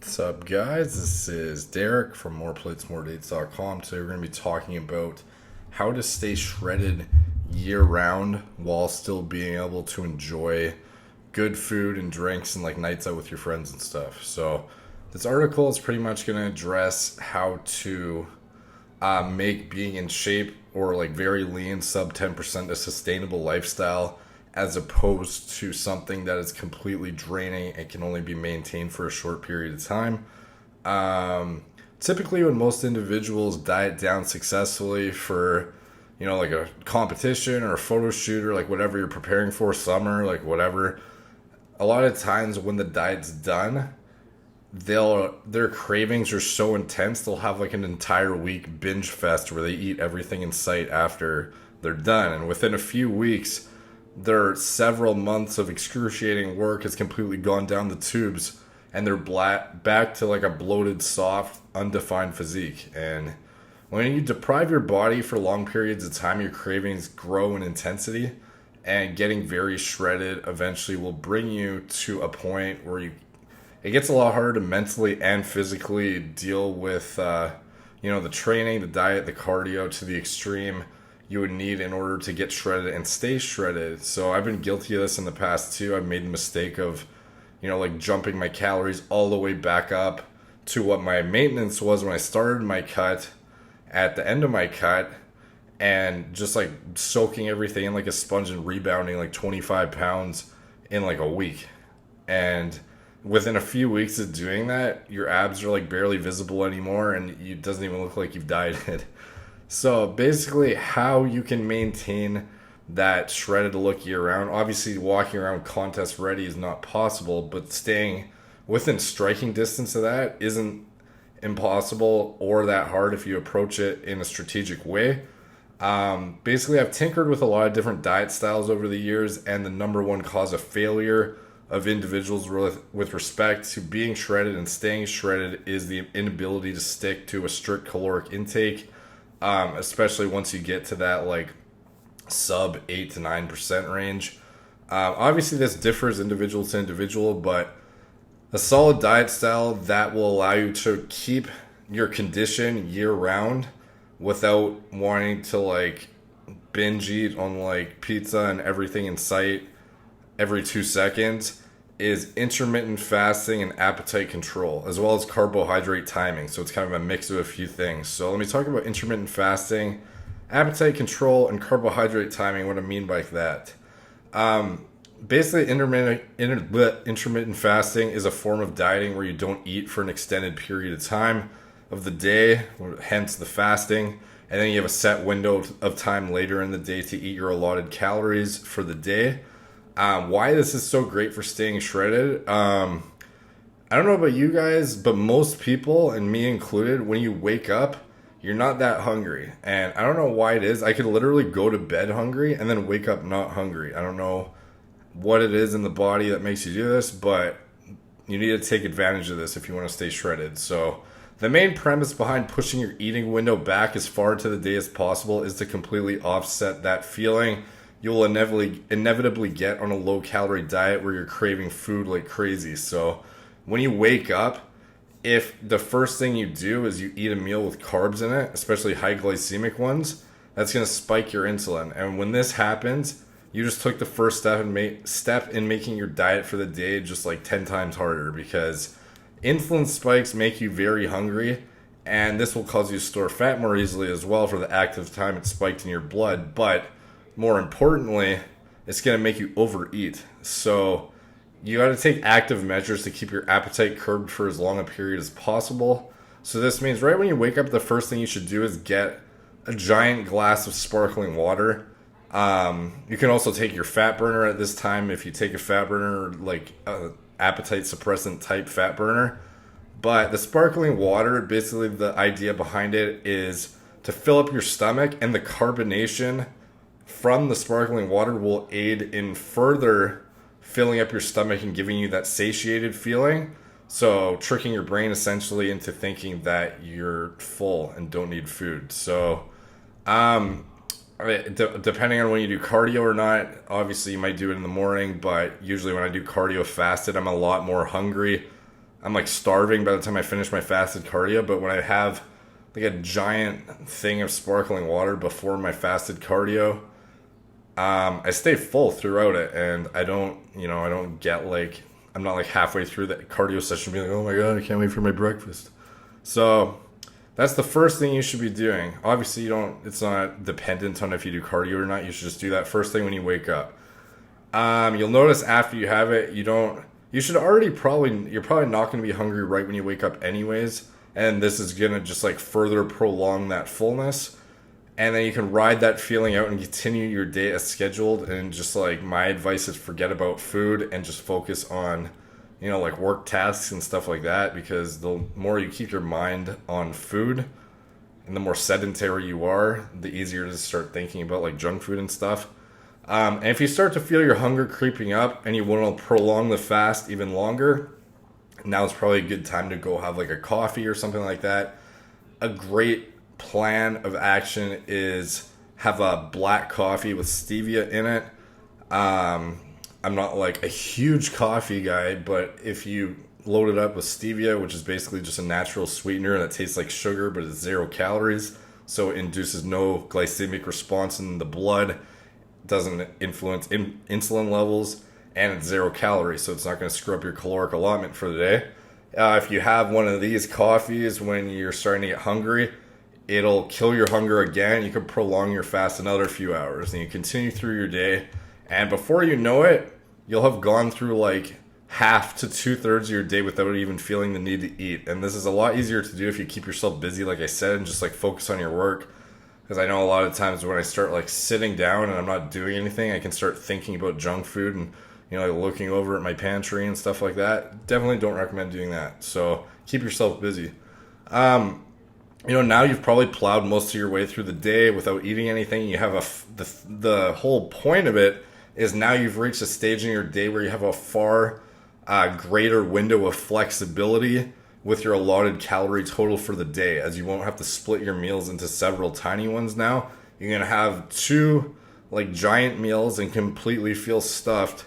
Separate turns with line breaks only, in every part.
What's up, guys? This is Derek from moreplatesmoredates.com. Today we're going to be talking about how to stay shredded year round while still being able to enjoy good food and drinks and like nights out with your friends and stuff. So this article is pretty much going to address how to make being in shape or like very lean, sub 10% a sustainable lifestyle, as opposed to something that is completely draining and can only be maintained for a short period of time. Typically, when most individuals diet down successfully for, like a competition or a photo shoot or like whatever you're preparing for, summer, like whatever, a lot of times when the diet's done, their cravings are so intense they'll have like an entire week binge fest where they eat everything in sight after they're done, and within a few weeks their several months of excruciating work has completely gone down the tubes and they're back to like a bloated, soft, undefined physique. And when you deprive your body for long periods of time, your cravings grow in intensity, and getting very shredded eventually will bring you to a point where it gets a lot harder to mentally and physically deal with the training, the diet, the cardio to the extreme you would need in order to get shredded and stay shredded. So I've been guilty of this in the past too. I've made the mistake of, jumping my calories all the way back up to what my maintenance was when I started my cut at the end of my cut, and just like soaking everything in like a sponge and rebounding like 25 pounds in like a week. And within a few weeks of doing that, your abs are like barely visible anymore and it doesn't even look like you've dieted. So basically, how you can maintain that shredded look year round. Obviously, walking around contest ready is not possible, but staying within striking distance of that isn't impossible or that hard if you approach it in a strategic way. Basically, I've tinkered with a lot of different diet styles over the years, and the number one cause of failure of individuals with respect to being shredded and staying shredded is the inability to stick to a strict caloric intake. Especially once you get to that like sub 8 to 9% range. Obviously this differs individual to individual, but a solid diet style that will allow you to keep your condition year round without wanting to like binge eat on like pizza and everything in sight every 2 seconds is intermittent fasting and appetite control, as well as carbohydrate timing. So it's kind of a mix of a few things. So let me talk about intermittent fasting, appetite control, and carbohydrate timing. What I mean by that. Basically, intermittent fasting is a form of dieting where you don't eat for an extended period of time of the day, hence the fasting. And then you have a set window of time later in the day to eat your allotted calories for the day. Why this is so great for staying shredded, I don't know about you guys, but most people, and me included, when you wake up, you're not that hungry. And I don't know why it is. I could literally go to bed hungry and then wake up not hungry. I don't know what it is in the body that makes you do this, but you need to take advantage of this if you want to stay shredded. So the main premise behind pushing your eating window back as far into the day as possible is to completely offset that feeling you'll inevitably get on a low-calorie diet where you're craving food like crazy. So when you wake up, if the first thing you do is you eat a meal with carbs in it, especially high glycemic ones, that's going to spike your insulin. And when this happens, you just took the first step in making your diet for the day just like 10 times harder, because insulin spikes make you very hungry, and this will cause you to store fat more easily as well for the active time it's spiked in your blood. But more importantly, it's going to make you overeat. So you got to take active measures to keep your appetite curbed for as long a period as possible. So this means right when you wake up, the first thing you should do is get a giant glass of sparkling water. You can also take your fat burner at this time if you take a fat burner, like an appetite suppressant type fat burner. But the sparkling water, basically the idea behind it is to fill up your stomach, and the carbonation from the sparkling water will aid in further filling up your stomach and giving you that satiated feeling. So tricking your brain essentially into thinking that you're full and don't need food. So depending on when you do cardio or not, obviously you might do it in the morning, but usually when I do cardio fasted, I'm a lot more hungry I'm like starving by the time I finish my fasted cardio. But when I have like a giant thing of sparkling water before my fasted cardio, I stay full throughout it, and I don't get like, I'm not like halfway through the cardio session being like, oh my god, I can't wait for my breakfast. So that's the first thing you should be doing. Obviously, it's not dependent on if you do cardio or not. You should just do that first thing when you wake up. You'll notice after you have it, you're probably not going to be hungry right when you wake up anyways. And this is going to just like further prolong that fullness. And then you can ride that feeling out and continue your day as scheduled. And just like my advice is forget about food and just focus on, like work tasks and stuff like that. Because the more you keep your mind on food and the more sedentary you are, the easier it is to start thinking about like junk food and stuff. And if you start to feel your hunger creeping up and you want to prolong the fast even longer, now it's probably a good time to go have like a coffee or something like that. A great plan of action is have a black coffee with stevia in it. I'm not like a huge coffee guy, but if you load it up with stevia, which is basically just a natural sweetener and it tastes like sugar, but it's 0 calories, so it induces no glycemic response in the blood, doesn't influence insulin levels, and it's 0 calories, so it's not going to screw up your caloric allotment for the day. If you have one of these coffees when you're starting to get hungry, it'll kill your hunger again. You can prolong your fast another few hours, and you continue through your day, and before you know it, you'll have gone through like half to 2/3 of your day without even feeling the need to eat. And this is a lot easier to do if you keep yourself busy, like I said, and just like focus on your work. Because I know a lot of times when I start like sitting down and I'm not doing anything, I can start thinking about junk food and like looking over at my pantry and stuff like that. Definitely don't recommend doing that. So keep yourself busy. Now you've probably plowed most of your way through the day without eating anything. You have the whole point of it is now you've reached a stage in your day where you have a far greater window of flexibility with your allotted calorie total for the day, as you won't have to split your meals into several tiny ones now. You're going to have 2 like giant meals and completely feel stuffed,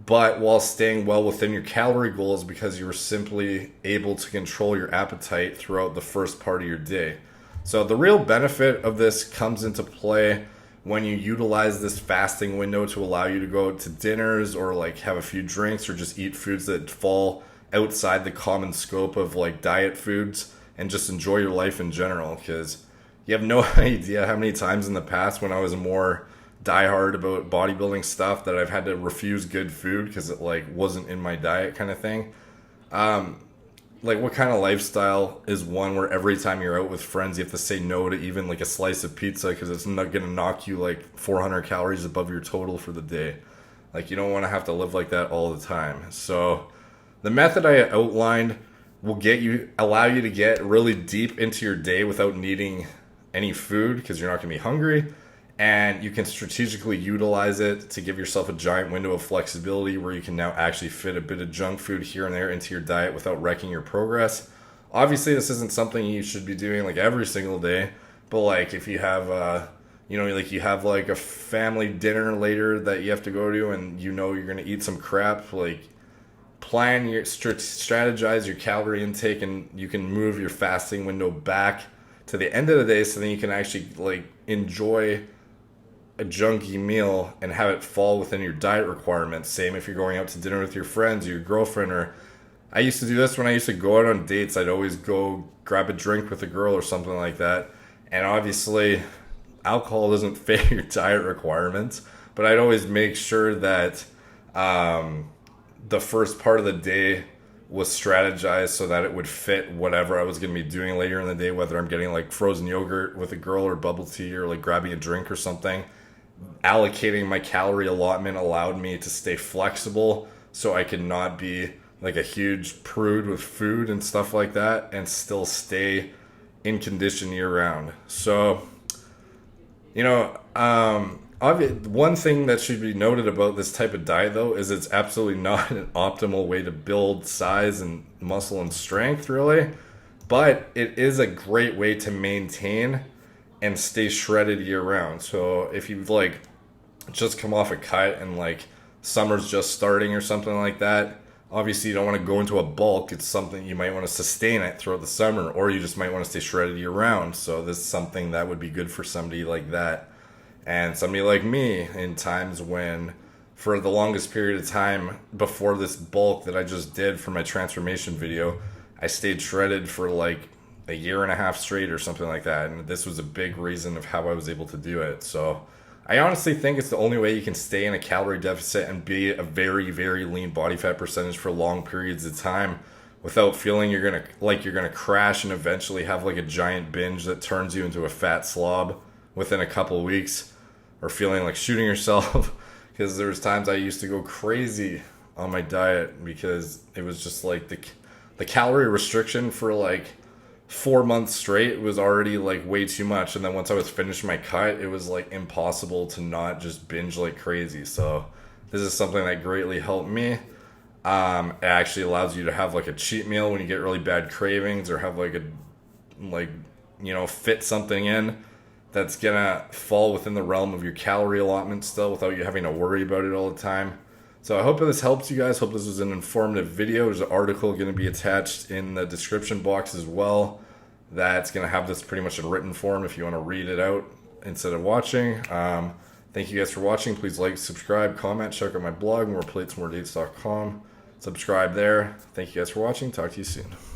but while staying well within your calorie goals because you were simply able to control your appetite throughout the first part of your day. So the real benefit of this comes into play when you utilize this fasting window to allow you to go to dinners or like have a few drinks or just eat foods that fall outside the common scope of like diet foods and just enjoy your life in general. Because you have no idea how many times in the past when I was more diehard about bodybuilding stuff that I've had to refuse good food because it like wasn't in my diet kind of thing. Like what kind of lifestyle is one where every time you're out with friends you have to say no to even like a slice of pizza because it's not going to knock you like 400 calories above your total for the day? Like you don't want to have to live like that all the time. So the method I outlined will allow you to get really deep into your day without needing any food because you're not going to be hungry. And you can strategically utilize it to give yourself a giant window of flexibility where you can now actually fit a bit of junk food here and there into your diet without wrecking your progress. Obviously, this isn't something you should be doing like every single day, but like if you have, you have like a family dinner later that you have to go to and you're going to eat some crap, like strategize your calorie intake and you can move your fasting window back to the end of the day so then you can actually like enjoy a junky meal and have it fall within your diet requirements. Same if you're going out to dinner with your friends or your girlfriend, or I used to do this when I used to go out on dates. I'd always go grab a drink with a girl or something like that. And obviously alcohol doesn't fit your diet requirements, but I'd always make sure that the first part of the day was strategized so that it would fit whatever I was going to be doing later in the day, whether I'm getting like frozen yogurt with a girl or bubble tea or like grabbing a drink or something. Allocating my calorie allotment allowed me to stay flexible so I could not be like a huge prude with food and stuff like that and still stay in condition year round. So, one thing that should be noted about this type of diet though is it's absolutely not an optimal way to build size and muscle and strength really, but it is a great way to maintain and stay shredded year round. So if you've like just come off a cut and like summer's just starting or something like that, Obviously, you don't want to go into a bulk. It's something you might want to sustain it throughout the summer, or you just might want to stay shredded year round. So this is something that would be good for somebody like that. And somebody like me, in times when, for the longest period of time before this bulk that I just did for my transformation video, I stayed shredded for like a year and a half straight or something like that. And this was a big reason of how I was able to do it. So I honestly think it's the only way you can stay in a calorie deficit and be a very, very lean body fat percentage for long periods of time without feeling you're gonna crash and eventually have like a giant binge that turns you into a fat slob within a couple weeks, or feeling like shooting yourself. Because there was times I used to go crazy on my diet because it was just like the calorie restriction for like 4 months straight was already like way too much. And then once I was finished my cut, it was like impossible to not just binge like crazy. So this is something that greatly helped me. It actually allows you to have like a cheat meal when you get really bad cravings, or have fit something in that's gonna fall within the realm of your calorie allotment still, without you having to worry about it all the time. So I hope this helps you guys. Hope this was an informative video. There's an article going to be attached in the description box as well that's going to have this pretty much in written form if you want to read it out instead of watching. Thank you guys for watching. Please like, subscribe, comment, check out my blog, moreplates.com. Subscribe there. Thank you guys for watching. Talk to you soon.